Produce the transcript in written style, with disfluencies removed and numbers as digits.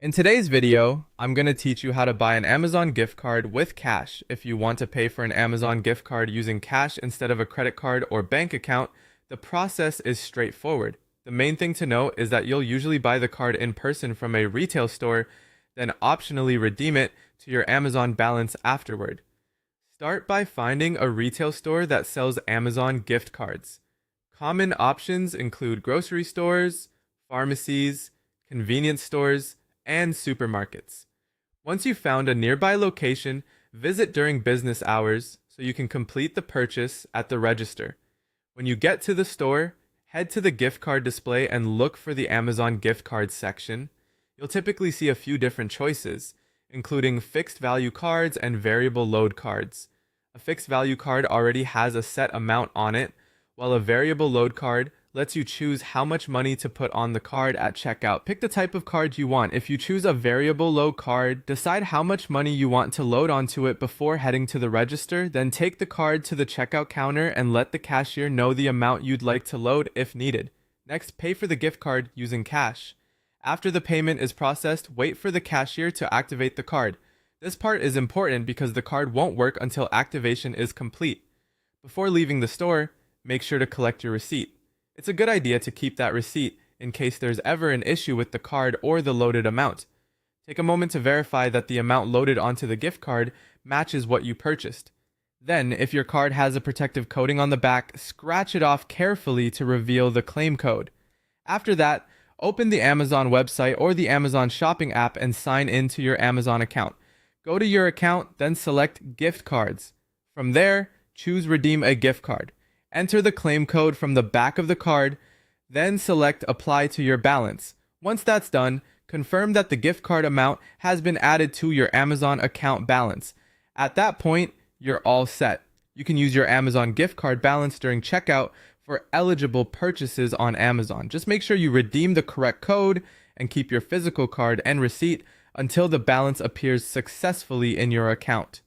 In today's video, I'm going to teach you how to buy an Amazon gift card with cash. If you want to pay for an Amazon gift card using cash instead of a credit card or bank account, the process is straightforward. The main thing to note is that you'll usually buy the card in person from a retail store, then optionally redeem it to your Amazon balance afterward. Start by finding a retail store that sells Amazon gift cards. Common options include grocery stores, pharmacies, convenience stores, and supermarkets. Once you've found a nearby location, visit during business hours so you can complete the purchase at the register. When you get to the store, head to the gift card display and look for the Amazon gift cards section. You'll typically see a few different choices, including fixed value cards and variable load cards. A fixed value card already has a set amount on it, while a variable load card lets you choose how much money to put on the card at checkout. Pick the type of card you want. If you choose a variable load card, decide how much money you want to load onto it before heading to the register, then take the card to the checkout counter and let the cashier know the amount you'd like to load if needed. Next, pay for the gift card using cash. After the payment is processed, wait for the cashier to activate the card. This part is important because the card won't work until activation is complete. Before leaving the store, make sure to collect your receipt. It's a good idea to keep that receipt in case there's ever an issue with the card or the loaded amount. Take a moment to verify that the amount loaded onto the gift card matches what you purchased. Then, if your card has a protective coating on the back, scratch it off carefully to reveal the claim code. After that, open the Amazon website or the Amazon shopping app and sign in to your Amazon account. Go to your account, then select gift cards. From there, choose redeem a gift card. Enter the claim code from the back of the card, then select apply to your balance. Once that's done, confirm that the gift card amount has been added to your Amazon account balance. At that point, you're all set. You can use your Amazon gift card balance during checkout for eligible purchases on Amazon. Just make sure you redeem the correct code and keep your physical card and receipt until the balance appears successfully in your account.